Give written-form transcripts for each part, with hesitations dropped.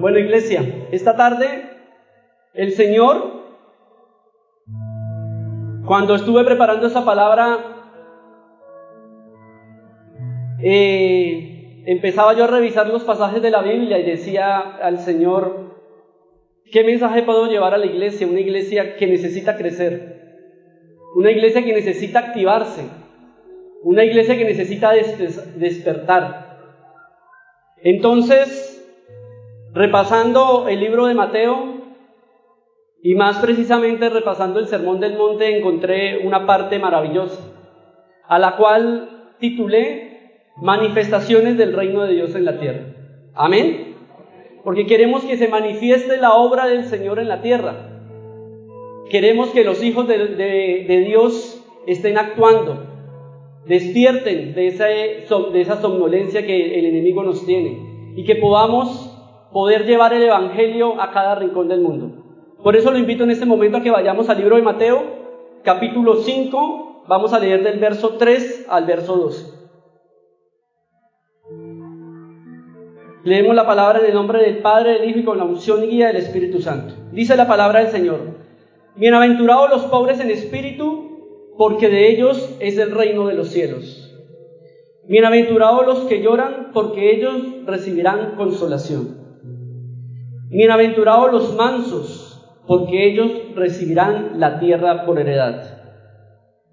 Bueno, iglesia, esta tarde el Señor, cuando estuve preparando esta palabra, empezaba yo a revisar los pasajes de la Biblia y decía al Señor, ¿qué mensaje puedo llevar a la iglesia? Una iglesia que necesita crecer, una iglesia que necesita activarse, una iglesia que necesita despertar. Entonces, repasando el libro de Mateo, y más precisamente repasando el Sermón del Monte, encontré una parte maravillosa, a la cual titulé Manifestaciones del Reino de Dios en la Tierra. Amén. Porque queremos que se manifieste la obra del Señor en la tierra. Queremos que los hijos de Dios estén actuando, despierten de esa somnolencia que el enemigo nos tiene, y que podamos poder llevar el evangelio a cada rincón del mundo. Por eso lo invito en este momento a que vayamos al libro de Mateo, capítulo 5, vamos a leer del verso 3 al verso 12. Leemos la palabra en el nombre del Padre, del Hijo y con la unción y guía del Espíritu Santo. Dice la palabra del Señor: Bienaventurados los pobres en espíritu, porque de ellos es el reino de los cielos. Bienaventurados los que lloran, porque ellos recibirán consolación. Bienaventurados los mansos, porque ellos recibirán la tierra por heredad.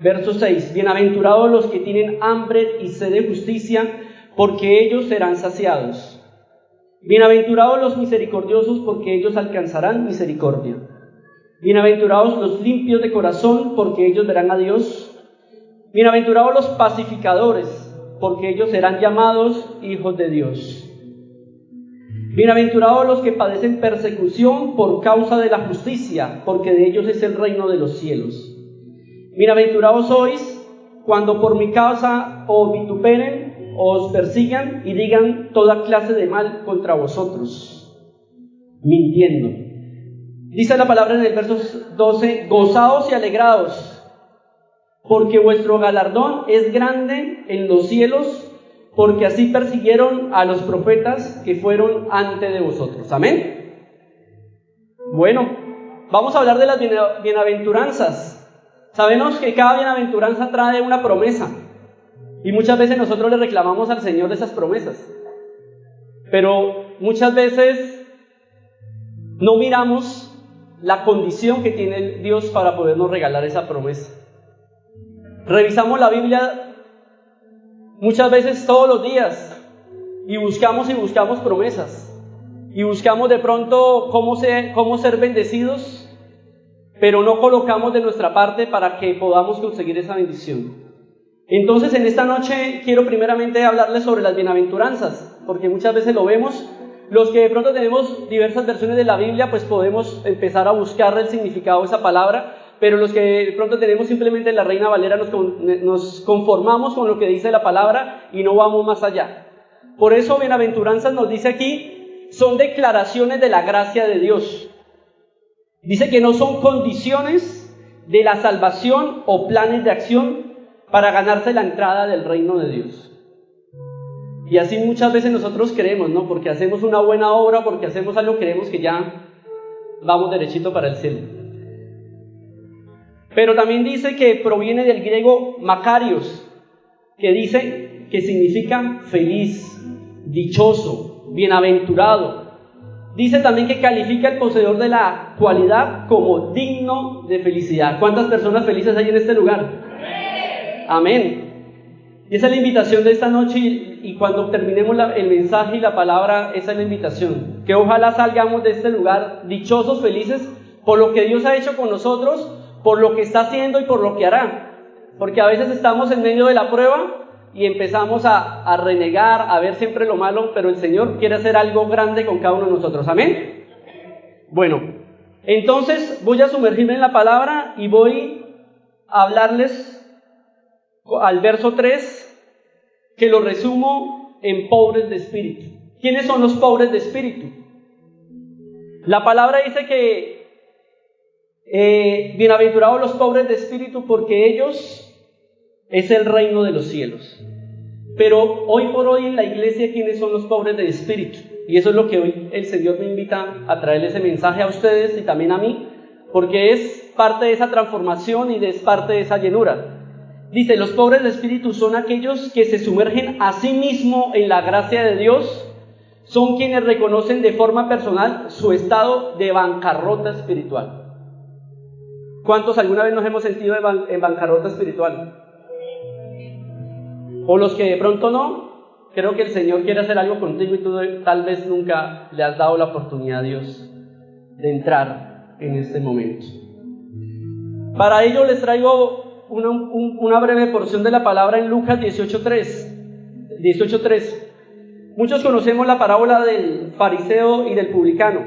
Verso 6. Bienaventurados los que tienen hambre y sed de justicia, porque ellos serán saciados. Bienaventurados los misericordiosos, porque ellos alcanzarán misericordia. Bienaventurados los limpios de corazón, porque ellos verán a Dios. Bienaventurados los pacificadores, porque ellos serán llamados hijos de Dios. Bienaventurados los que padecen persecución por causa de la justicia, porque de ellos es el reino de los cielos. Bienaventurados sois cuando por mi causa os vituperen, os persigan y digan toda clase de mal contra vosotros, mintiendo. Dice la palabra en el verso 12: Gozaos y alegraos, porque vuestro galardón es grande en los cielos, porque así persiguieron a los profetas que fueron antes de vosotros. Amén. Bueno, vamos a hablar de las bienaventuranzas. Sabemos que cada bienaventuranza trae una promesa, y muchas veces nosotros le reclamamos al Señor de esas promesas, pero muchas veces no miramos la condición que tiene Dios para podernos regalar esa promesa. Revisamos la Biblia muchas veces todos los días y buscamos promesas, y buscamos de pronto cómo ser bendecidos, pero no colocamos de nuestra parte para que podamos conseguir esa bendición. Entonces, en esta noche quiero primeramente hablarles sobre las bienaventuranzas, porque muchas veces lo vemos. Los que de pronto tenemos diversas versiones de la Biblia, pues podemos empezar a buscar el significado de esa palabra, pero los que de pronto tenemos simplemente la Reina Valera nos conformamos con lo que dice la palabra y no vamos más allá. Por eso bienaventuranzas nos dice aquí, son declaraciones de la gracia de Dios. Dice que no son condiciones de la salvación o planes de acción para ganarse la entrada del reino de Dios. Y así muchas veces nosotros creemos, ¿no? Porque hacemos una buena obra, porque hacemos algo, creemos que ya vamos derechito para el cielo. Pero también dice que proviene del griego makarios, que dice que significa feliz, dichoso, bienaventurado. Dice también que califica al poseedor de la cualidad como digno de felicidad. ¿Cuántas personas felices hay en este lugar? Amén. Y esa es la invitación de esta noche, y cuando terminemos el mensaje y la palabra, esa es la invitación. Que ojalá salgamos de este lugar dichosos, felices, por lo que Dios ha hecho con nosotros, por lo que está haciendo y por lo que hará. Porque a veces estamos en medio de la prueba y empezamos a renegar, a ver siempre lo malo, pero el Señor quiere hacer algo grande con cada uno de nosotros. Amén. Bueno, entonces voy a sumergirme en la palabra y voy a hablarles al verso 3, que lo resumo en pobres de espíritu. ¿Quiénes son los pobres de espíritu? La palabra dice que bienaventurados los pobres de espíritu, porque ellos es el reino de los cielos. Pero hoy por hoy en la iglesia, ¿quiénes son los pobres de espíritu? Y eso es lo que hoy el Señor me invita a traerle ese mensaje a ustedes y también a mí, porque es parte de esa transformación y es parte de esa llenura. Dice, los pobres de espíritu son aquellos que se sumergen a sí mismos en la gracia de Dios, son quienes reconocen de forma personal su estado de bancarrota espiritual. ¿Cuántos alguna vez nos hemos sentido en bancarrota espiritual? O los que de pronto no. Creo que el Señor quiere hacer algo contigo y tú tal vez nunca le has dado la oportunidad a Dios de entrar en este momento. Para ello les traigo una breve porción de la palabra en Lucas 18:3. Muchos conocemos la parábola del fariseo y del publicano.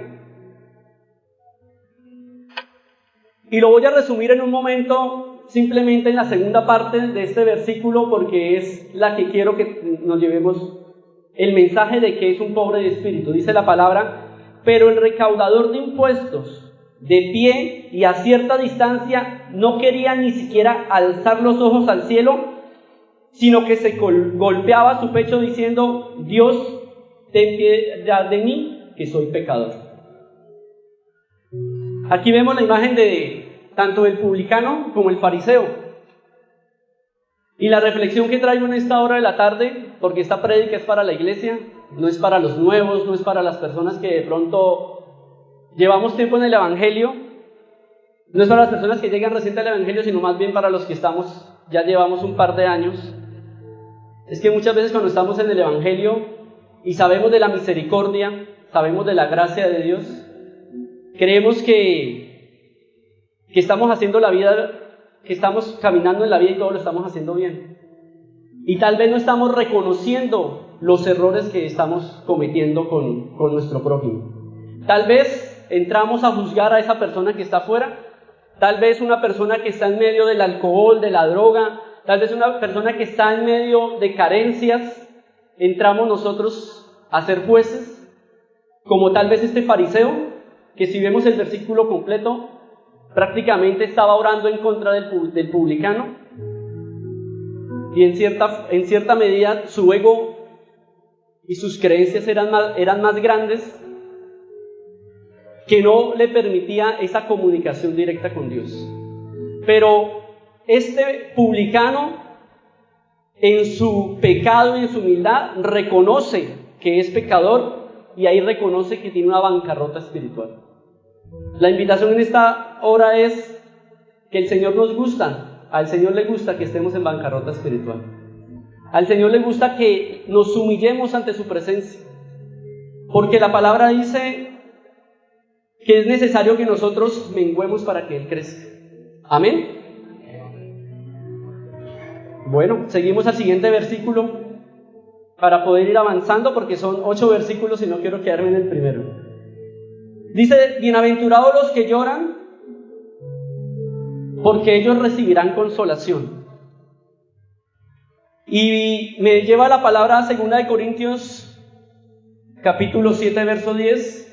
Y lo voy a resumir en un momento, simplemente en la segunda parte de este versículo, porque es la que quiero que nos llevemos el mensaje de que es un pobre de espíritu. Dice la palabra, pero el recaudador de impuestos, de pie y a cierta distancia, no quería ni siquiera alzar los ojos al cielo, sino que se golpeaba su pecho diciendo, Dios, ten piedad de mí, que soy pecador. Aquí vemos la imagen de tanto el publicano como el fariseo. Y la reflexión que traigo en esta hora de la tarde, porque esta prédica es para la iglesia, no es para los nuevos, no es para las personas que de pronto llevamos tiempo en el evangelio, no es para las personas que llegan recién al evangelio, sino más bien para los que ya llevamos un par de años. Es que muchas veces cuando estamos en el evangelio y sabemos de la misericordia, sabemos de la gracia de Dios, creemos que estamos haciendo la vida, que estamos caminando en la vida y todo lo estamos haciendo bien. Y tal vez no estamos reconociendo los errores que estamos cometiendo con nuestro prójimo. Tal vez entramos a juzgar a esa persona que está afuera, tal vez una persona que está en medio del alcohol, de la droga, tal vez una persona que está en medio de carencias, entramos nosotros a ser jueces, como tal vez este fariseo, que si vemos el versículo completo, prácticamente estaba orando en contra del publicano, y en cierta medida su ego y sus creencias eran más grandes, que no le permitía esa comunicación directa con Dios. Pero este publicano, en su pecado y en su humildad, reconoce que es pecador y ahí reconoce que tiene una bancarrota espiritual. La invitación en esta hora es que el Señor nos gusta, al Señor le gusta que estemos en bancarrota espiritual. Al Señor le gusta que nos humillemos ante su presencia, porque la palabra dice que es necesario que nosotros menguemos para que Él crezca. Amén. Bueno, seguimos al siguiente versículo para poder ir avanzando, porque son 8 versículos y no quiero quedarme en el primero. Dice, bienaventurados los que lloran, porque ellos recibirán consolación. Y me lleva la palabra a 2 Corintios, capítulo 7, verso 10,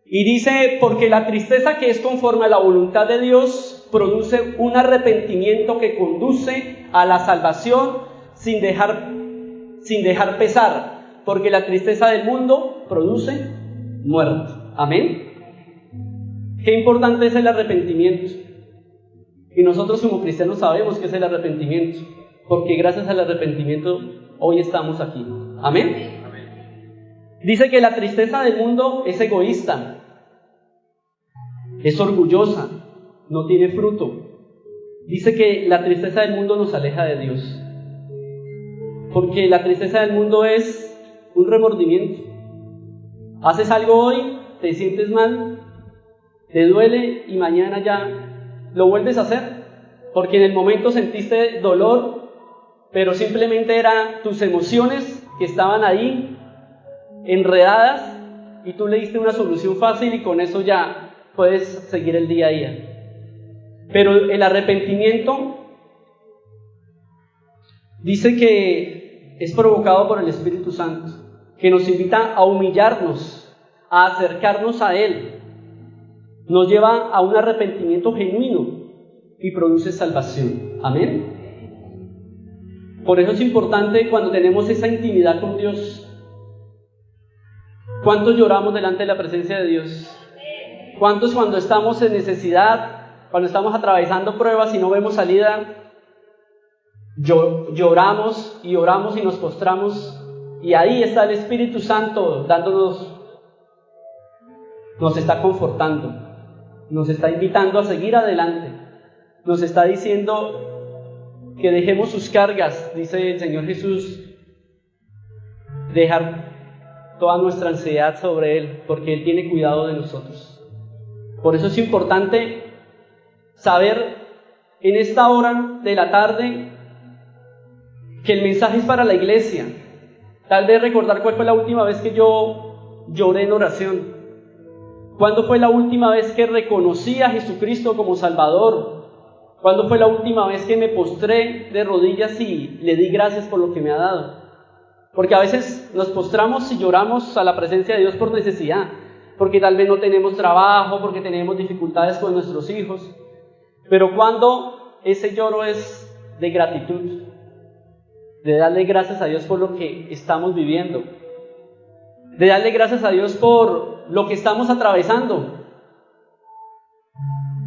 y dice, porque la tristeza que es conforme a la voluntad de Dios produce un arrepentimiento que conduce a la salvación sin dejar pesar, porque la tristeza del mundo produce muerte. Amén. Qué importante es el arrepentimiento. Y nosotros como cristianos sabemos qué es el arrepentimiento, porque gracias al arrepentimiento hoy estamos aquí. Amén. Dice que la tristeza del mundo es egoísta, es orgullosa, no tiene fruto. Dice que la tristeza del mundo nos aleja de Dios, porque la tristeza del mundo es un remordimiento. Haces algo hoy, te sientes mal, te duele y mañana ya lo vuelves a hacer, porque en el momento sentiste dolor, pero simplemente eran tus emociones que estaban ahí enredadas y tú le diste una solución fácil y con eso ya puedes seguir el día a día. Pero el arrepentimiento dice que es provocado por el Espíritu Santo, que nos invita a humillarnos, a acercarnos a Él, nos lleva a un arrepentimiento genuino y produce salvación. Amén. Por eso es importante cuando tenemos esa intimidad con Dios, ¿Cuántos lloramos delante de la presencia de Dios? ¿Cuántos cuando estamos en necesidad, cuando estamos atravesando pruebas y no vemos salida, lloramos y oramos y nos postramos? Y ahí está el Espíritu Santo nos está confortando, nos está invitando a seguir adelante, nos está diciendo que dejemos sus cargas, dice el Señor Jesús, dejar toda nuestra ansiedad sobre Él, porque Él tiene cuidado de nosotros. Por eso es importante saber en esta hora de la tarde que el mensaje es para la iglesia. Tal vez recordar cuál fue la última vez que yo lloré en oración. ¿Cuándo fue la última vez que reconocí a Jesucristo como Salvador? ¿Cuándo fue la última vez que me postré de rodillas y le di gracias por lo que me ha dado? Porque a veces nos postramos y lloramos a la presencia de Dios por necesidad, porque tal vez no tenemos trabajo, porque tenemos dificultades con nuestros hijos. Pero cuando ese lloro es de gratitud, de darle gracias a Dios por lo que estamos viviendo, de darle gracias a Dios por lo que estamos atravesando.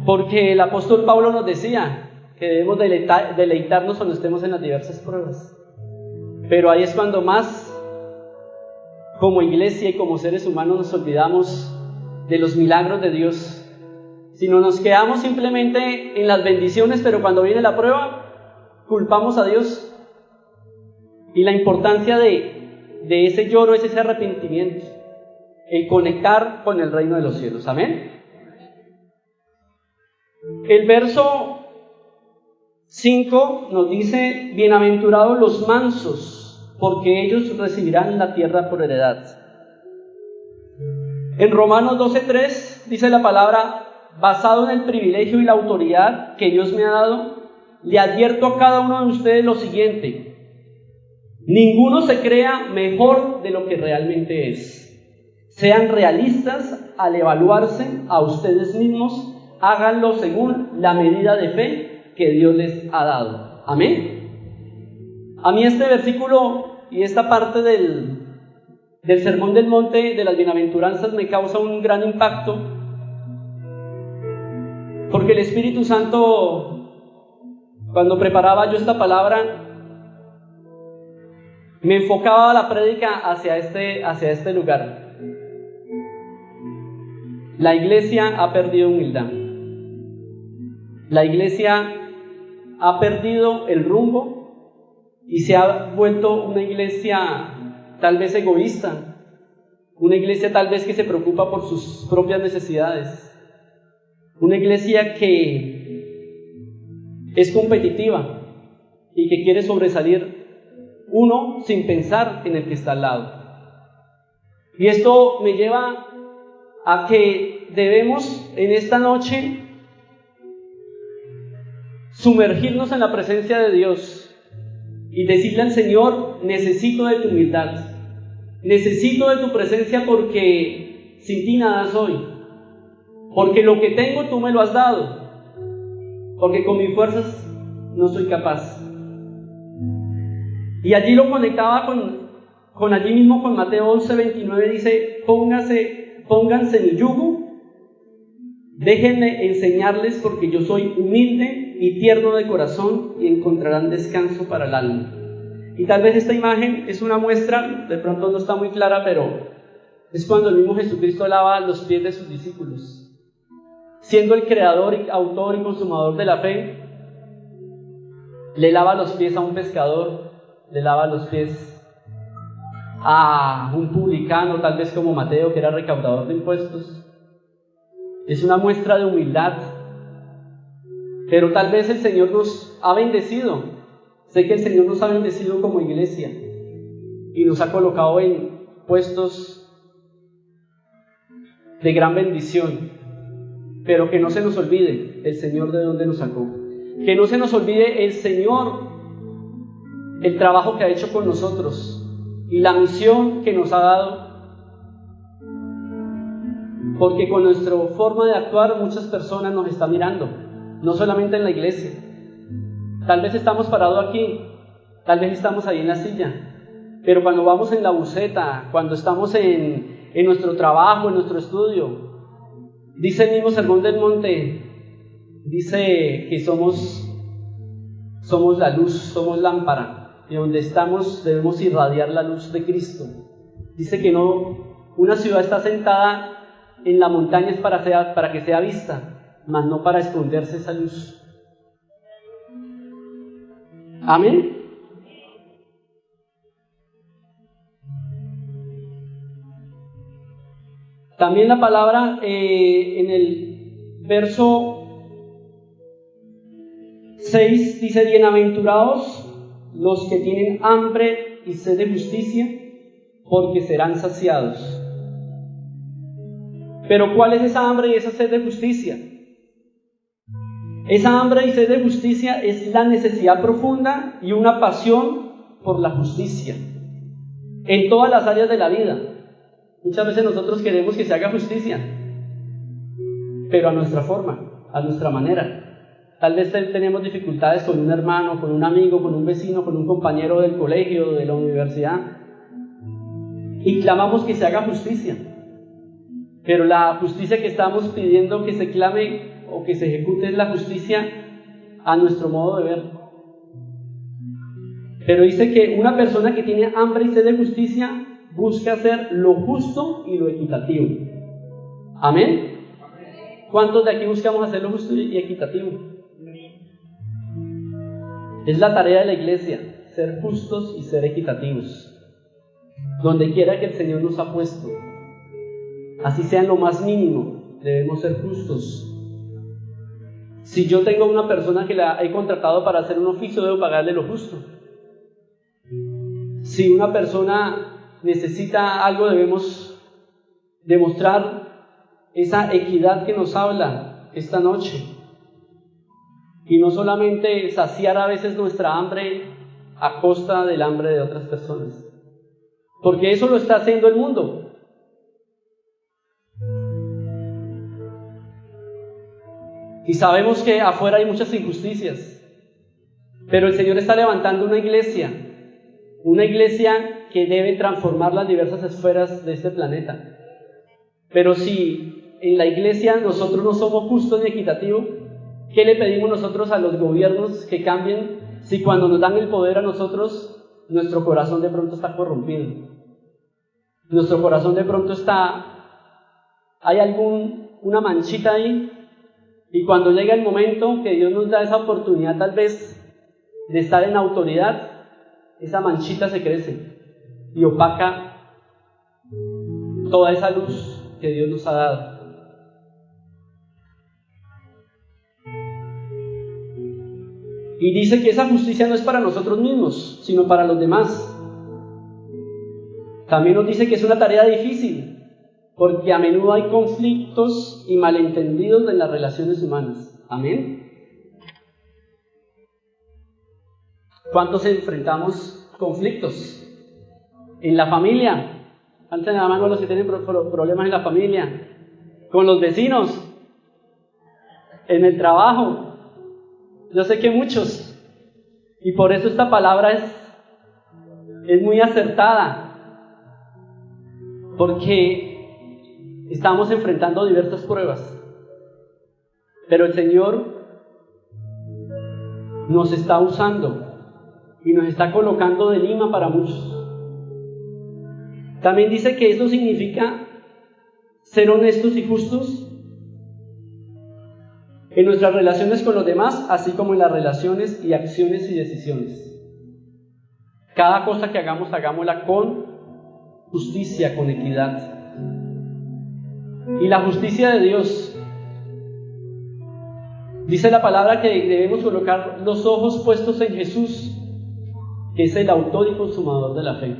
Porque el apóstol Pablo nos decía que debemos deleitarnos cuando estemos en las diversas pruebas. Pero ahí es cuando más, como iglesia y como seres humanos, nos olvidamos de los milagros de Dios. Si no nos quedamos simplemente en las bendiciones, pero cuando viene la prueba, culpamos a Dios. Y la importancia de ese lloro es ese arrepentimiento, el conectar con el reino de los cielos. Amén. El verso 5 nos dice: bienaventurados los mansos, porque ellos recibirán la tierra por heredad. En Romanos 12:3 dice la palabra: basado en el privilegio y la autoridad que Dios me ha dado, le advierto a cada uno de ustedes lo siguiente: ninguno se crea mejor de lo que realmente es. Sean realistas al evaluarse a ustedes mismos, háganlo según la medida de fe que Dios les ha dado. Amén. A mí este versículo y esta parte del Sermón del Monte de las Bienaventuranzas me causa un gran impacto, porque el Espíritu Santo, cuando preparaba yo esta palabra, me enfocaba la prédica hacia este lugar. La iglesia ha perdido humildad. La iglesia ha perdido el rumbo y se ha vuelto una iglesia tal vez egoísta, una iglesia tal vez que se preocupa por sus propias necesidades, una iglesia que es competitiva y que quiere sobresalir uno sin pensar en el que está al lado. Y esto me lleva a que debemos en esta noche sumergirnos en la presencia de Dios y decirle al Señor: necesito de tu humildad, necesito de tu presencia, porque sin ti nada soy, porque lo que tengo tú me lo has dado, porque con mis fuerzas no soy capaz. Y allí lo conectaba con allí mismo con Mateo 11:29, dice: pónganse mi yugo, déjenme enseñarles, porque yo soy humilde y tierno de corazón, y encontrarán descanso para el alma. Y tal vez esta imagen es una muestra, de pronto no está muy clara, pero es cuando el mismo Jesucristo lava los pies de sus discípulos. Siendo el creador, autor y consumador de la fe, le lava los pies a un pescador, le lava los pies a un publicano, tal vez como Mateo, que era recaudador de impuestos. Es una muestra de humildad. Pero tal vez el Señor nos ha bendecido. Sé que el Señor nos ha bendecido como iglesia y nos ha colocado en puestos de gran bendición. Pero que no se nos olvide el Señor de dónde nos sacó. Que no se nos olvide el Señor, el trabajo que ha hecho con nosotros y la misión que nos ha dado. Porque con nuestra forma de actuar muchas personas nos están mirando, no solamente en la iglesia. Tal vez estamos parados aquí, tal vez estamos ahí en la silla, pero cuando vamos en la buseta, cuando estamos en en nuestro trabajo, en nuestro estudio. Dice el mismo Sermón del Monte, dice que somos la luz, somos lámpara, y donde estamos debemos irradiar la luz de Cristo. Dice que una ciudad está sentada en la montaña es para que sea vista, mas no para esconderse esa luz. Amén. También la palabra en el verso 6 dice: bienaventurados los que tienen hambre y sed de justicia, porque serán saciados. Pero ¿cuál es esa hambre y esa sed de justicia? Esa hambre y sed de justicia es la necesidad profunda y una pasión por la justicia en todas las áreas de la vida. Muchas veces nosotros queremos que se haga justicia, pero a nuestra forma, a nuestra manera. Tal vez tenemos dificultades con un hermano, con un amigo, con un vecino, con un compañero del colegio, de la universidad, y clamamos que se haga justicia. Pero la justicia que estamos pidiendo que se clame o que se ejecute es la justicia a nuestro modo de ver. Pero dice que una persona que tiene hambre y sed de justicia busca hacer lo justo y lo equitativo. ¿Amén? ¿Cuántos de aquí buscamos hacer lo justo y equitativo? Es la tarea de la iglesia, ser justos y ser equitativos. Donde quiera que el Señor nos ha puesto, así sea en lo más mínimo, debemos ser justos. Si yo tengo una persona que la he contratado para hacer un oficio, debo pagarle lo justo. Si una persona necesita algo, debemos demostrar esa equidad que nos habla esta noche. Y no solamente saciar a veces nuestra hambre a costa del hambre de otras personas. Porque eso lo está haciendo el mundo. Y sabemos que afuera hay muchas injusticias. Pero el Señor está levantando una iglesia que debe transformar las diversas esferas de este planeta. Pero si en la iglesia nosotros no somos justos ni equitativos, ¿qué le pedimos nosotros a los gobiernos que cambien si cuando nos dan el poder a nosotros, nuestro corazón de pronto está corrompido? Nuestro corazón de pronto hay una manchita ahí, y cuando llega el momento que Dios nos da esa oportunidad tal vez de estar en autoridad, esa manchita se crece y opaca toda esa luz que Dios nos ha dado. Y dice que esa justicia no es para nosotros mismos, sino para los demás. También nos dice que es una tarea difícil, porque a menudo hay conflictos y malentendidos en las relaciones humanas. Amén. ¿Cuántos enfrentamos conflictos? En la familia. Alzan la mano los que tienen problemas en la familia. Con los vecinos. En el trabajo. Yo sé que muchos. Y por eso esta palabra es muy acertada. Porque estamos enfrentando diversas pruebas. Pero el Señor nos está usando y nos está colocando de lima para muchos. También dice que eso significa ser honestos y justos en nuestras relaciones con los demás, así como en las relaciones y acciones y decisiones. Cada cosa que hagamos, hagámosla con justicia, con equidad. Y la justicia de Dios, dice la palabra que debemos colocar los ojos puestos en Jesús, que es el autor y consumador de la fe.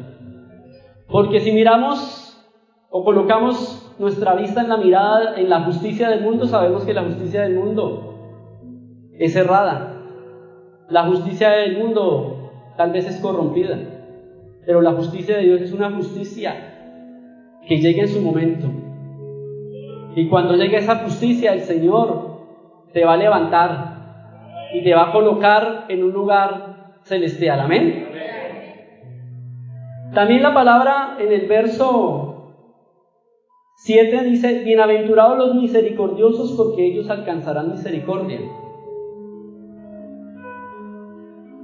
Porque si miramos o colocamos nuestra vista en la mirada en la justicia del mundo, sabemos que la justicia del mundo es errada. La justicia del mundo tal vez es corrompida, pero la justicia de Dios es una justicia que llega en su momento. Y cuando llegue esa justicia, el Señor te va a levantar y te va a colocar en un lugar celestial. Amén. También la palabra en el verso 7 dice, bienaventurados los misericordiosos porque ellos alcanzarán misericordia.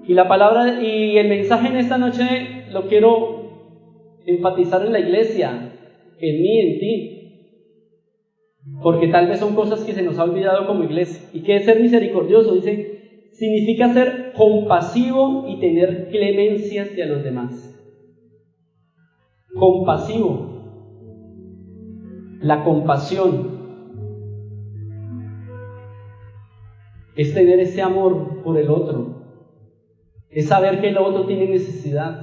Y la palabra y el mensaje en esta noche lo quiero enfatizar en la iglesia, en mí, en ti, porque tal vez son cosas que se nos ha olvidado como iglesia. ¿Y qué es ser misericordioso? Dice, significa ser compasivo y tener clemencia hacia los demás. Compasivo. La compasión es tener ese amor por el otro, es saber que el otro tiene necesidad,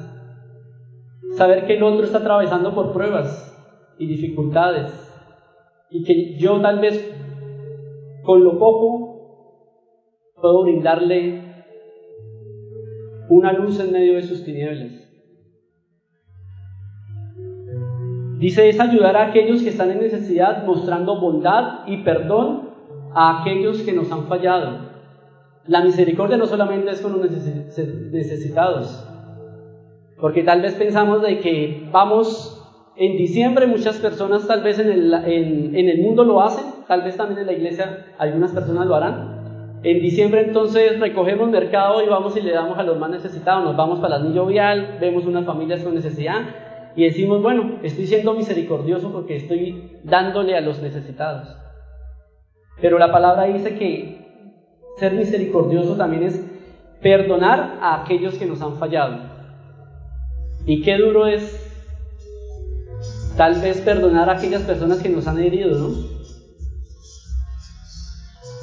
saber que el otro está atravesando por pruebas y dificultades, y que yo tal vez con lo poco puedo brindarle una luz en medio de sus tinieblas. Dice, es ayudar a aquellos que están en necesidad, mostrando bondad y perdón a aquellos que nos han fallado. La misericordia no solamente es con los necesitados, porque tal vez pensamos de que vamos en diciembre, muchas personas tal vez en el mundo lo hacen, tal vez también en la iglesia algunas personas lo harán. En diciembre entonces recogemos mercado y vamos y le damos a los más necesitados, nos vamos para el anillo vial, vemos unas familias con necesidad, y decimos, bueno, estoy siendo misericordioso porque estoy dándole a los necesitados. Pero la palabra dice que ser misericordioso también es perdonar a aquellos que nos han fallado. Y qué duro es tal vez perdonar a aquellas personas que nos han herido, ¿no?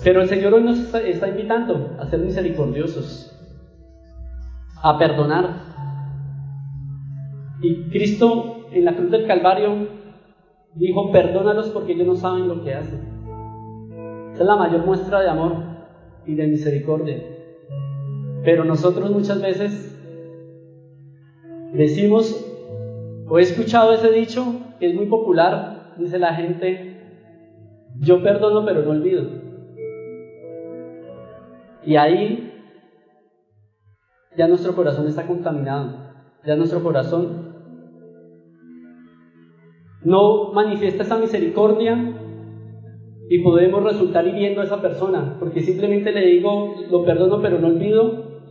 Pero el Señor hoy nos está invitando a ser misericordiosos, a perdonar. Y Cristo en la cruz del Calvario dijo, perdónalos porque ellos no saben lo que hacen. Esa es la mayor muestra de amor y de misericordia. Pero nosotros muchas veces decimos, o he escuchado ese dicho, que es muy popular, dice la gente, yo perdono pero no olvido. Y ahí ya nuestro corazón está contaminado, ya nuestro corazón no manifiesta esa misericordia y podemos resultar hiriendo a esa persona, porque simplemente le digo, lo perdono pero no olvido,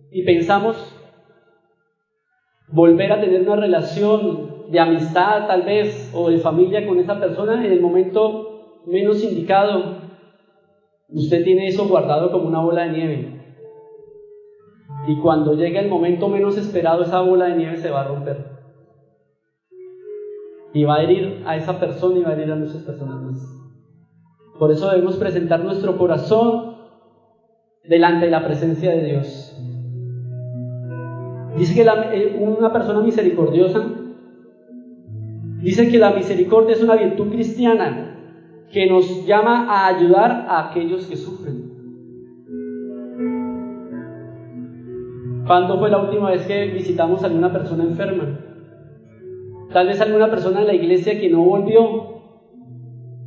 y pensamos volver a tener una relación de amistad tal vez, o de familia con esa persona en el momento menos indicado. Usted tiene eso guardado como una bola de nieve, y cuando llega el momento menos esperado, esa bola de nieve se va a romper. Y va a herir a esa persona y va a herir a muchas personas más. Por eso debemos presentar nuestro corazón delante de la presencia de Dios. Dice que una persona misericordiosa, dice que la misericordia es una virtud cristiana que nos llama a ayudar a aquellos que sufren. ¿Cuándo fue la última vez que visitamos a alguna persona enferma? Tal vez alguna persona en la iglesia que no volvió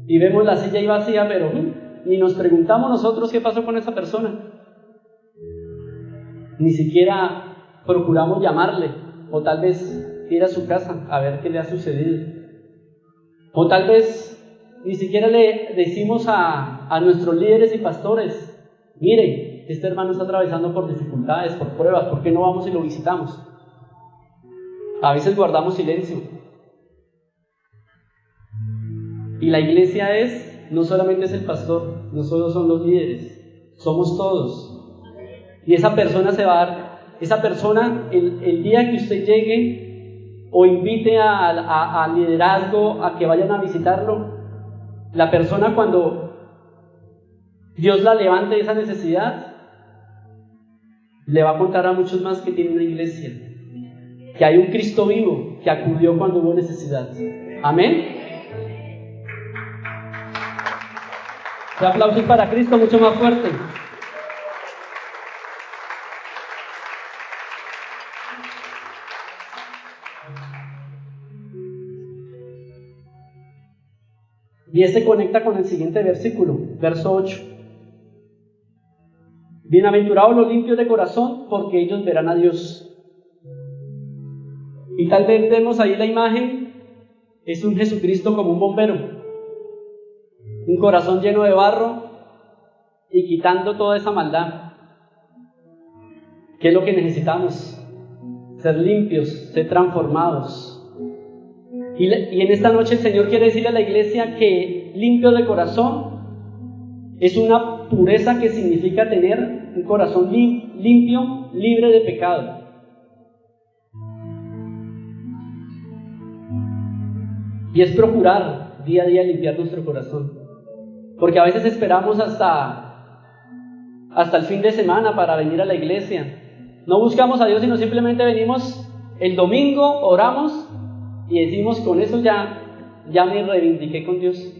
y vemos la silla ahí vacía, pero ni nos preguntamos nosotros qué pasó con esa persona. Ni siquiera procuramos llamarle, o tal vez ir a su casa a ver qué le ha sucedido. O tal vez ni siquiera le decimos a nuestros líderes y pastores, mire, este hermano está atravesando por dificultades, por pruebas, ¿por qué no vamos y lo visitamos? A veces guardamos silencio. Y la iglesia no solamente es el pastor, no solo son los líderes, somos todos. Y esa persona se va a dar, esa persona, el día que usted llegue o invite al liderazgo a que vayan a visitarlo, la persona cuando Dios la levante de esa necesidad, le va a contar a muchos más que tiene una iglesia, que hay un Cristo vivo que acudió cuando hubo necesidad. Amén. Un aplauso para Cristo, mucho más fuerte. Y este conecta con el siguiente versículo, verso 8. Bienaventurados los limpios de corazón, porque ellos verán a Dios. Y tal vez vemos ahí la imagen, es un Jesucristo como un bombero, un corazón lleno de barro y quitando toda esa maldad. ¿Qué es lo que necesitamos? Ser limpios, ser transformados. Y en esta noche el Señor quiere decirle a la iglesia que limpio de corazón es una pureza que significa tener un corazón limpio, libre de pecado. Y es procurar día a día limpiar nuestro corazón. Porque a veces esperamos hasta el fin de semana para venir a la iglesia. No buscamos a Dios, sino simplemente venimos el domingo, oramos y decimos, con eso ya me reivindiqué con Dios.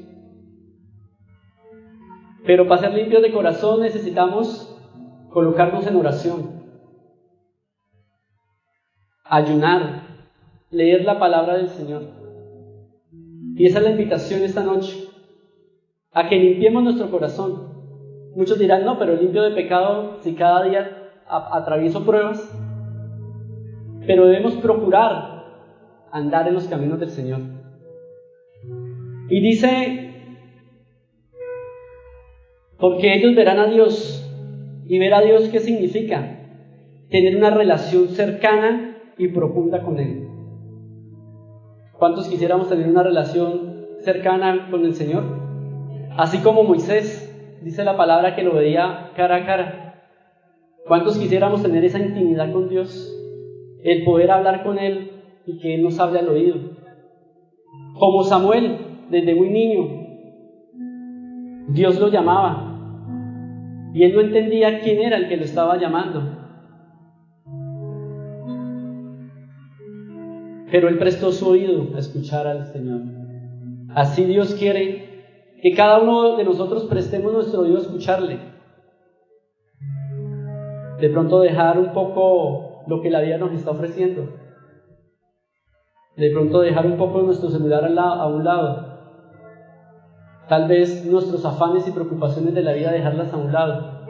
Pero para ser limpios de corazón necesitamos colocarnos en oración, ayunar, leer la palabra del Señor. Y esa es la invitación esta noche, a que limpiemos nuestro corazón. Muchos dirán, no, pero limpio de pecado si cada día atravieso pruebas. Pero debemos procurar andar en los caminos del Señor. Y dice, porque ellos verán a Dios. Y ver a Dios, ¿qué significa? Tener una relación cercana y profunda con Él. ¿Cuántos quisiéramos tener una relación cercana con el Señor? Así como Moisés, dice la palabra que lo veía cara a cara. ¿Cuántos quisiéramos tener esa intimidad con Dios? El poder hablar con Él y que Él nos hable al oído. Como Samuel, desde muy niño, Dios lo llamaba y él no entendía quién era el que lo estaba llamando. Pero él prestó su oído a escuchar al Señor. Así Dios quiere que cada uno de nosotros prestemos nuestro oído a escucharle. De pronto dejar un poco lo que la vida nos está ofreciendo. De pronto dejar un poco nuestro celular a un lado. Tal vez nuestros afanes y preocupaciones de la vida dejarlas a un lado,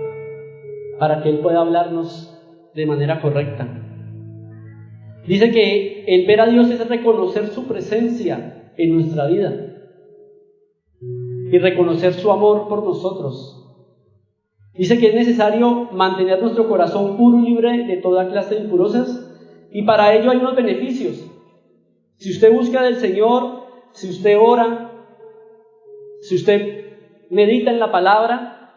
para que Él pueda hablarnos de manera correcta. Dice que el ver a Dios es reconocer su presencia en nuestra vida y reconocer su amor por nosotros. Dice que es necesario mantener nuestro corazón puro y libre de toda clase de impurezas, y para ello hay unos beneficios. Si usted busca del Señor, si usted ora, si usted medita en la palabra,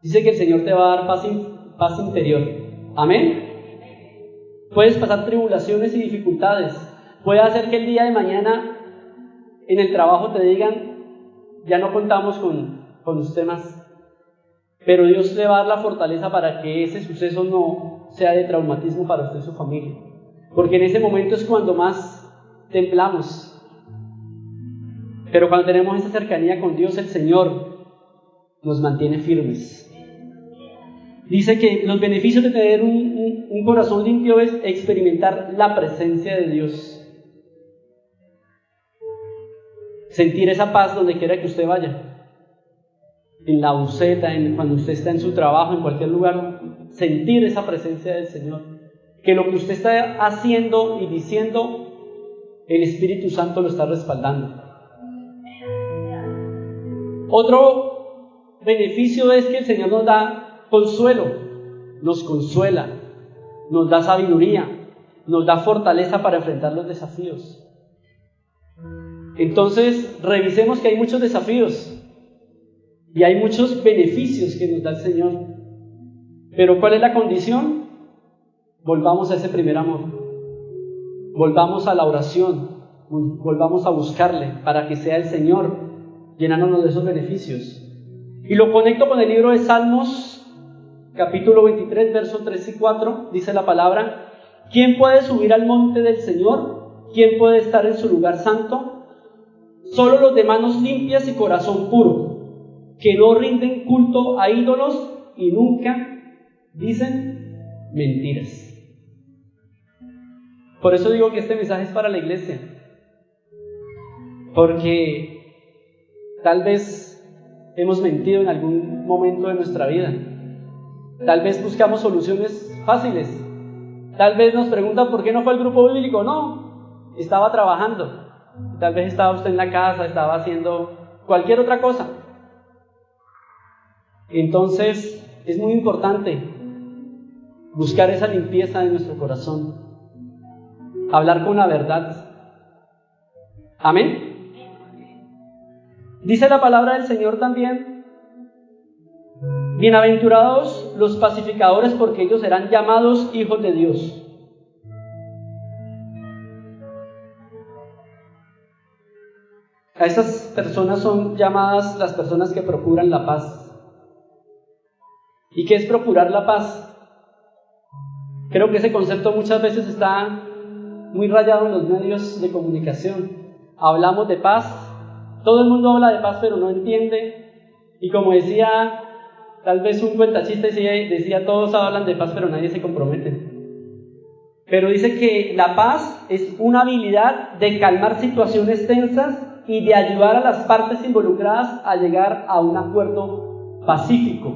dice que el Señor te va a dar paz interior. Amén. Puedes pasar tribulaciones y dificultades. Puede hacer que el día de mañana en el trabajo te digan, ya no contamos con usted más. Pero Dios le va a dar la fortaleza para que ese suceso no sea de traumatismo para usted y su familia. Porque en ese momento es cuando más temblamos. Pero cuando tenemos esa cercanía con Dios, el Señor nos mantiene firmes. Dice que los beneficios de tener un corazón limpio es experimentar la presencia de Dios. Sentir esa paz donde quiera que usted vaya. En la buceta, cuando usted está en su trabajo, en cualquier lugar, sentir esa presencia del Señor. Que lo que usted está haciendo y diciendo, el Espíritu Santo lo está respaldando. Otro beneficio es que el Señor nos da consuelo, nos consuela, nos da sabiduría, nos da fortaleza para enfrentar los desafíos. Entonces, revisemos que hay muchos desafíos y hay muchos beneficios que nos da el Señor. Pero ¿cuál es la condición? Volvamos a ese primer amor. Volvamos a la oración, volvamos a buscarle para que sea el Señor llenándonos de esos beneficios. Y lo conecto con el libro de Salmos, capítulo 23, versos 3 y 4, dice la palabra: ¿quién puede subir al monte del Señor? ¿Quién puede estar en su lugar santo? Solo los de manos limpias y corazón puro, que no rinden culto a ídolos y nunca dicen mentiras. Por eso digo que este mensaje es para la iglesia, porque tal vez hemos mentido en algún momento de nuestra vida. Tal vez buscamos soluciones fáciles. Tal vez nos preguntan ¿por qué no fue al grupo bíblico? No, estaba trabajando. Tal vez estaba usted en la casa, estaba haciendo cualquier otra cosa. Entonces, es muy importante buscar esa limpieza de nuestro corazón, hablar con la verdad. Amén. Dice la palabra del Señor también: bienaventurados los pacificadores, porque ellos serán llamados hijos de Dios. A estas personas son llamadas las personas que procuran la paz. ¿Y qué es procurar la paz? Creo que ese concepto muchas veces está muy rayado en los medios de comunicación. Hablamos de paz, todo el mundo habla de paz, pero no entiende. Y como decía, tal vez un cuentachiste decía, todos hablan de paz, pero nadie se compromete. Pero dice que la paz es una habilidad de calmar situaciones tensas y de ayudar a las partes involucradas a llegar a un acuerdo pacífico.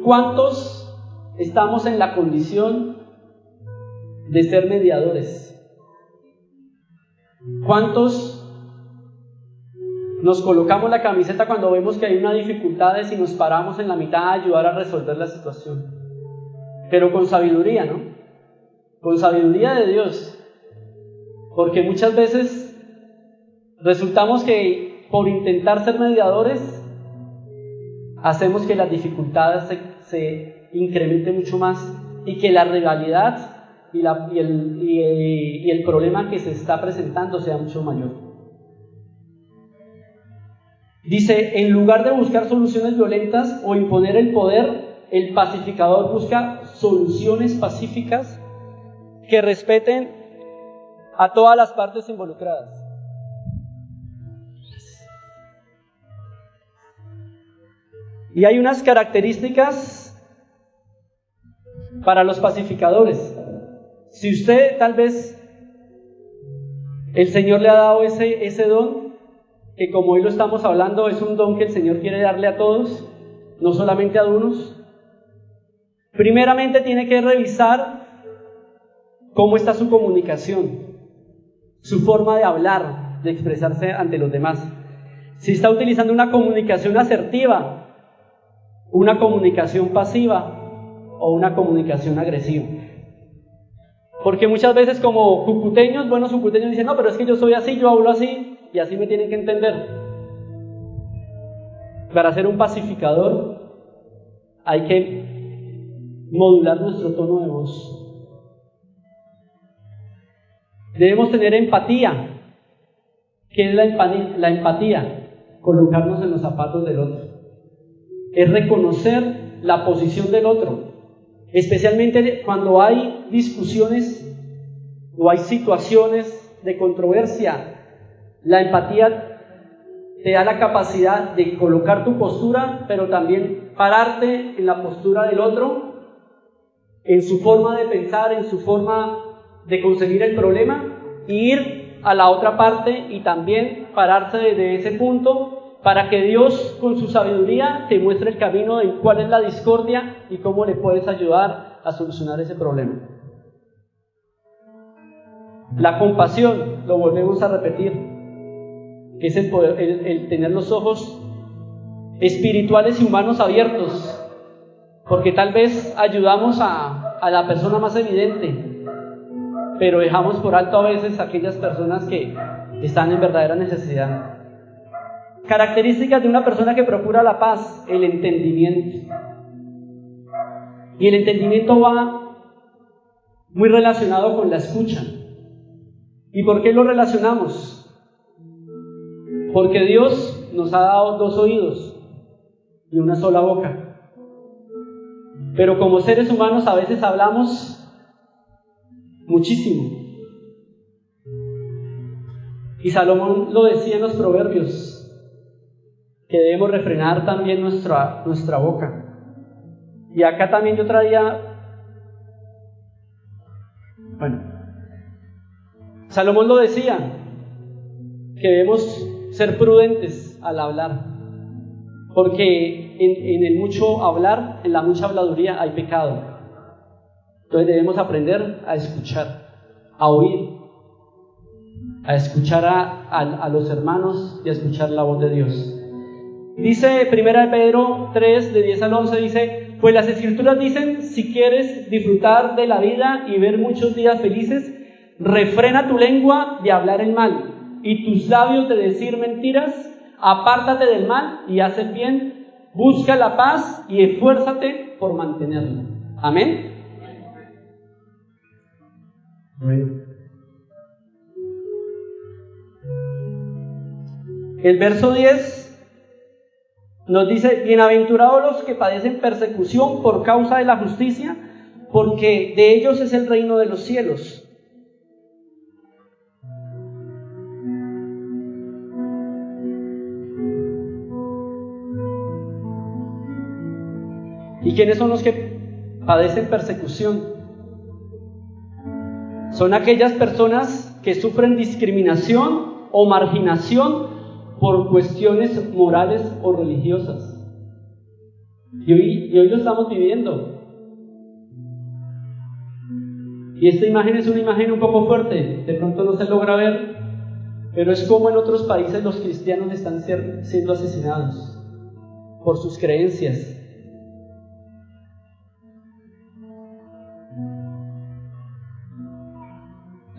¿Cuántos estamos en la condición de ser mediadores? ¿Cuántos nos colocamos la camiseta cuando vemos que hay una dificultad y nos paramos en la mitad a ayudar a resolver la situación? Pero con sabiduría, ¿no? Con sabiduría de Dios. Porque muchas veces resultamos que por intentar ser mediadores hacemos que las dificultades se incrementen mucho más y que la rivalidad y el problema que se está presentando sea mucho mayor. Dice, en lugar de buscar soluciones violentas o imponer el poder, el pacificador busca soluciones pacíficas que respeten a todas las partes involucradas. Y hay unas características para los pacificadores. Si usted tal vez el Señor le ha dado ese don, que como hoy lo estamos hablando, es un don que el Señor quiere darle a todos, no solamente a unos. Primeramente tiene que revisar cómo está su comunicación, su forma de hablar, de expresarse ante los demás. Si está utilizando una comunicación asertiva, una comunicación pasiva o una comunicación agresiva. Porque muchas veces como cucuteños, buenos cucuteños dicen, no, pero es que yo soy así, yo hablo así y así me tienen que entender. Para ser un pacificador hay que modular nuestro tono de voz. Debemos tener empatía. ¿Qué es la empatía? Colocarnos en los zapatos del otro. Es reconocer la posición del otro, especialmente cuando hay discusiones o hay situaciones de controversia. La empatía te da la capacidad de colocar tu postura, pero también pararte en la postura del otro, en su forma de pensar, en su forma de conseguir el problema, e ir a la otra parte y también pararse desde ese punto, para que Dios con su sabiduría te muestre el camino de cuál es la discordia y cómo le puedes ayudar a solucionar ese problema. La compasión, lo volvemos a repetir, es el poder, el tener los ojos espirituales y humanos abiertos, porque tal vez ayudamos a la persona más evidente, pero dejamos por alto a veces a aquellas personas que están en verdadera necesidad. Características de una persona que procura la paz: el entendimiento. Y el entendimiento va muy relacionado con la escucha. ¿Y por qué lo relacionamos? Porque Dios nos ha dado 2 oídos y una sola boca. Pero como seres humanos a veces hablamos muchísimo. Y Salomón lo decía en los Proverbios, que debemos refrenar también nuestra boca. Y acá también yo traía, Salomón lo decía, que debemos ser prudentes al hablar, porque en el mucho hablar, en la mucha habladuría hay pecado. Entonces debemos aprender a escuchar, a oír. a escuchar a los hermanos y a escuchar la voz de Dios. Dice 1 Pedro 3, de 10 al 11, dice: pues las Escrituras dicen, si quieres disfrutar de la vida y ver muchos días felices, refrena tu lengua de hablar el mal y tus labios de decir mentiras, apártate del mal y haz el bien, busca la paz y esfuérzate por mantenerla. Amén. Amén. El verso 10 nos dice: bienaventurados los que padecen persecución por causa de la justicia, porque de ellos es el reino de los cielos. ¿Y quiénes son los que padecen persecución? Son aquellas personas que sufren discriminación o marginación por cuestiones morales o religiosas. Y hoy lo estamos viviendo. Y esta imagen es una imagen un poco fuerte, de pronto no se logra ver, pero es como en otros países los cristianos están siendo asesinados por sus creencias.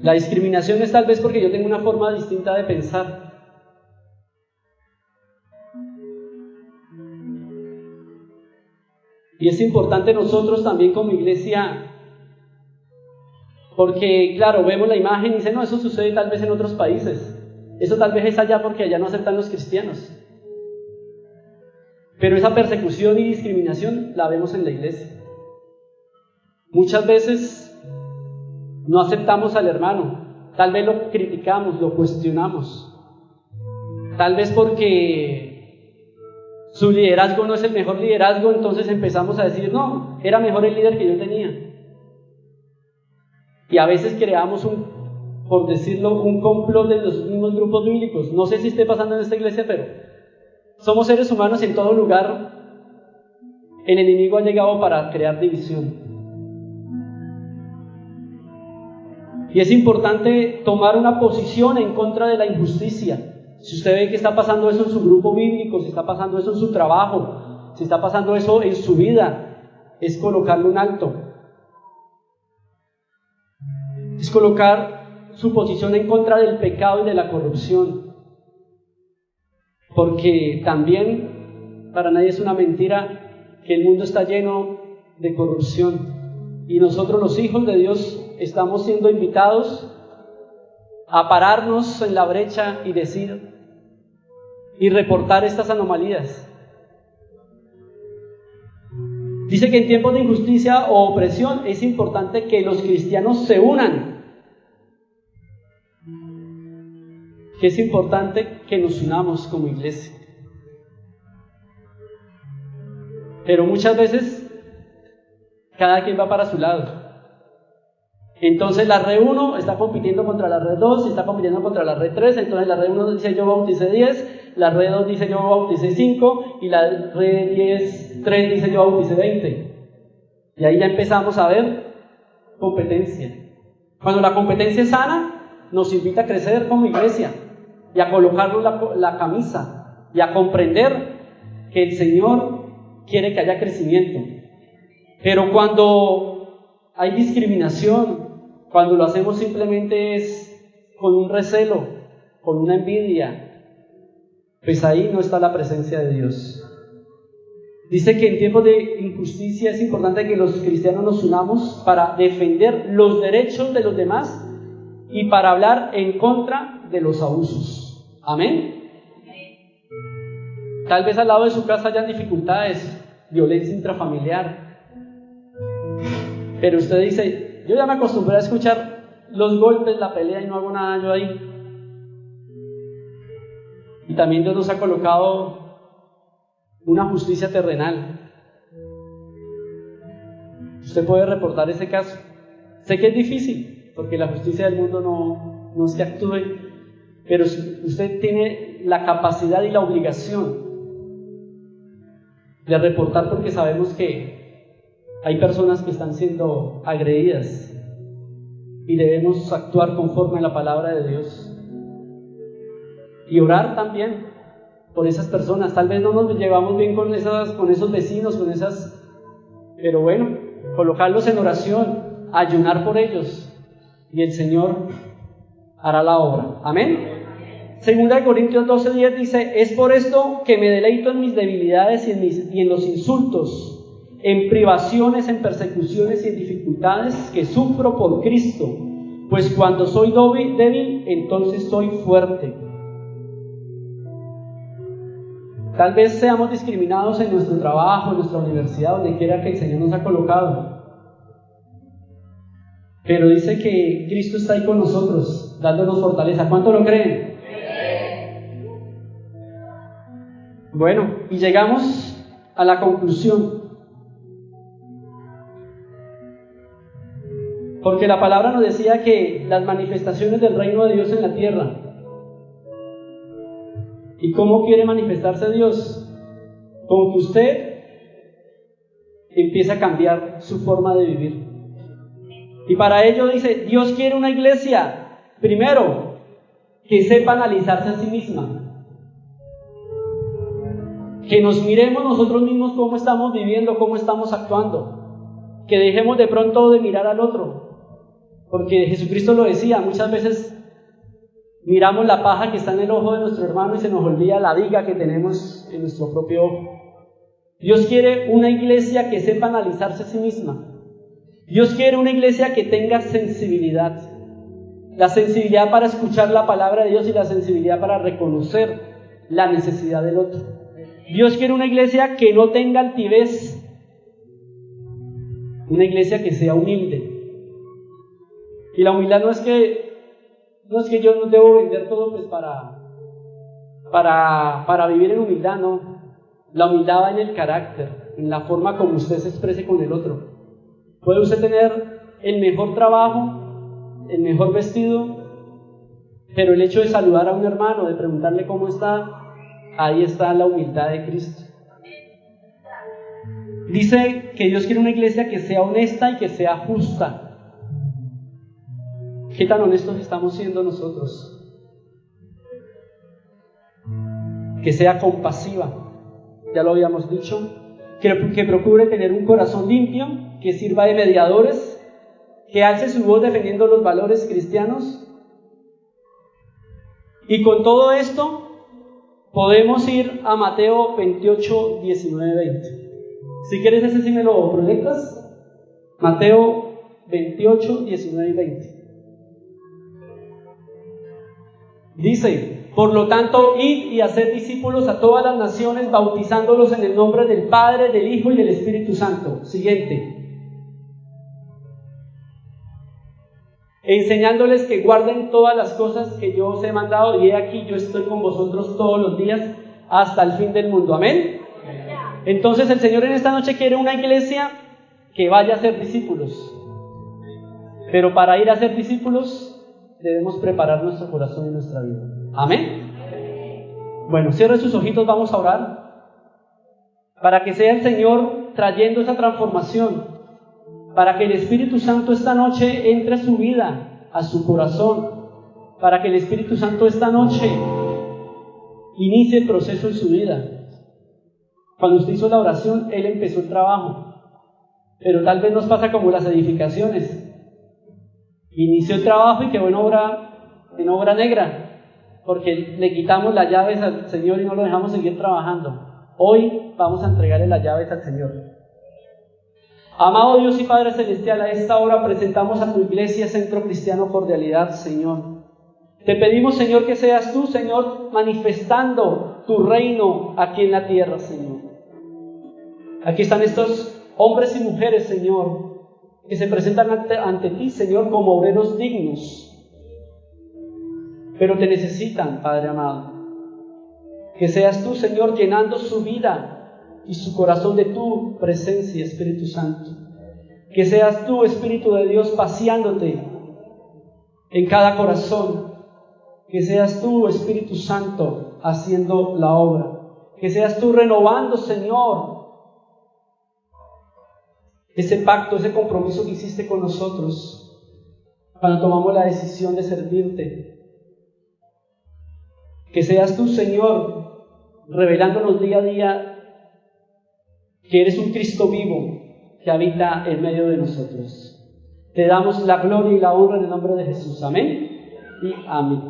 La discriminación es tal vez porque yo tengo una forma distinta de pensar. Y es importante nosotros también como iglesia, porque claro, vemos la imagen y dicen: no, eso sucede tal vez en otros países, eso tal vez es allá porque allá no aceptan los cristianos. Pero esa persecución y discriminación la vemos en la iglesia. Muchas veces no aceptamos al hermano, tal vez lo criticamos, lo cuestionamos, tal vez porque su liderazgo no es el mejor liderazgo, entonces empezamos a decir: no, era mejor el líder que yo tenía. Y a veces creamos por decirlo, un complot de los mismos grupos bíblicos. No sé si esté pasando en esta iglesia, pero somos seres humanos, en todo lugar el enemigo ha llegado para crear división. Y es importante tomar una posición en contra de la injusticia. Si usted ve que está pasando eso en su grupo bíblico, si está pasando eso en su trabajo, si está pasando eso en su vida, es colocarle un alto. Es colocar su posición en contra del pecado y de la corrupción. Porque también para nadie es una mentira que el mundo está lleno de corrupción. Y nosotros, los hijos de Dios, estamos siendo invitados a pararnos en la brecha y decir y reportar estas anomalías. Dice que en tiempos de injusticia o opresión es importante que los cristianos se unan, que es importante que nos unamos como iglesia. Pero muchas veces cada quien va para su lado. Entonces la red 1 está compitiendo contra la red 2 y está compitiendo contra la red 3. Entonces la red 1 dice: yo bauticé 10, la red 2 dice: yo bauticé 5, y la red 3 dice: yo bauticé 20. Y ahí ya empezamos a ver competencia. Cuando la competencia es sana, nos invita a crecer como iglesia y a colocarnos la camisa y a comprender que el Señor quiere que haya crecimiento. Pero cuando hay discriminación, cuando lo hacemos simplemente es con un recelo, con una envidia, pues ahí no está la presencia de Dios. Dice que en tiempos de injusticia es importante que los cristianos nos unamos para defender los derechos de los demás y para hablar en contra de los abusos. Amén. Tal vez al lado de su casa hayan dificultades, violencia intrafamiliar, pero usted dice: yo ya me acostumbré a escuchar los golpes, la pelea, y no hago nada yo ahí. Y también Dios nos ha colocado una justicia terrenal. Usted puede reportar ese caso. Sé que es difícil, porque la justicia del mundo no es que actúe, pero usted tiene la capacidad y la obligación de reportar, porque sabemos que hay personas que están siendo agredidas y debemos actuar conforme a la palabra de Dios. Y orar también por esas personas. Tal vez no nos llevamos bien con esos vecinos, pero bueno, colocarlos en oración, ayunar por ellos, y el Señor hará la obra. Amén. Segunda de Corintios 12:10 dice: es por esto que me deleito en mis debilidades y en los insultos, en privaciones, en persecuciones y en dificultades que sufro por Cristo, pues cuando soy débil, entonces soy fuerte. Tal vez seamos discriminados en nuestro trabajo, en nuestra universidad, donde quiera que el Señor nos ha colocado, pero dice que Cristo está ahí con nosotros, dándonos fortaleza. ¿Cuánto lo creen? Bueno, y llegamos a la conclusión, porque la palabra nos decía que las manifestaciones del reino de Dios en la tierra. ¿Y cómo quiere manifestarse Dios? Con que usted empiece a cambiar su forma de vivir. Y para ello dice, Dios quiere una iglesia, primero, que sepa analizarse a sí misma. Que nos miremos nosotros mismos cómo estamos viviendo, cómo estamos actuando. Que dejemos de pronto de mirar al otro. Porque Jesucristo lo decía, muchas veces miramos la paja que está en el ojo de nuestro hermano y se nos olvida la viga que tenemos en nuestro propio ojo. Dios quiere una iglesia que sepa analizarse a sí misma. Dios quiere una iglesia que tenga sensibilidad. La sensibilidad para escuchar la palabra de Dios y la sensibilidad para reconocer la necesidad del otro. Dios quiere una iglesia que no tenga altivez. Una iglesia que sea humilde. Y la humildad no es que yo no debo vender todo pues para vivir en humildad, no. La humildad va en el carácter, en la forma como usted se exprese con el otro. Puede usted tener el mejor trabajo, el mejor vestido, pero el hecho de saludar a un hermano, de preguntarle cómo está, ahí está la humildad de Cristo. Dice que Dios quiere una iglesia que sea honesta y que sea justa. ¿Qué tan honestos estamos siendo nosotros? Que sea compasiva, ya lo habíamos dicho, que procure tener un corazón limpio, que sirva de mediadores, que alce su voz defendiendo los valores cristianos. Y con todo esto podemos ir a Mateo 28, 19, 20. Si quieres ese sí me lo proyectas. Mateo 28, 19 y 20. Dice: por lo tanto, id y haced discípulos a todas las naciones, bautizándolos en el nombre del Padre, del Hijo y del Espíritu Santo. Siguiente. Enseñándoles que guarden todas las cosas que yo os he mandado, y he aquí yo estoy con vosotros todos los días hasta el fin del mundo. Amén. Entonces el Señor en esta noche quiere una iglesia que vaya a ser discípulos. Pero para ir a ser discípulos debemos preparar nuestro corazón y nuestra vida. Amén. Bueno, cierre sus ojitos, vamos a orar. Para que sea el Señor trayendo esa transformación. Para que el Espíritu Santo esta noche entre a su vida, a su corazón. Para que el Espíritu Santo esta noche inicie el proceso en su vida. Cuando usted hizo la oración, Él empezó el trabajo. Pero tal vez nos pasa como las edificaciones. Inició el trabajo y quedó en obra negra, porque le quitamos las llaves al Señor y no lo dejamos seguir trabajando. Hoy vamos a entregarle las llaves al Señor. Amado Dios y Padre Celestial, a esta hora presentamos a tu iglesia, Centro Cristiano Cordialidad, Señor. Te pedimos, Señor, que seas tú, Señor, manifestando tu reino aquí en la tierra, Señor. Aquí están estos hombres y mujeres, Señor, que se presentan ante ti, Señor, como obreros dignos, pero te necesitan, Padre amado. Que seas tú, Señor, llenando su vida y su corazón de tu presencia, Espíritu Santo. Que seas tú, Espíritu de Dios, paseándote en cada corazón. Que seas tú, Espíritu Santo, haciendo la obra. Que seas tú renovando, Señor, ese pacto, ese compromiso que hiciste con nosotros cuando tomamos la decisión de servirte. Que seas tú, Señor, revelándonos día a día que eres un Cristo vivo que habita en medio de nosotros. Te damos la gloria y la honra en el nombre de Jesús. Amén y amén.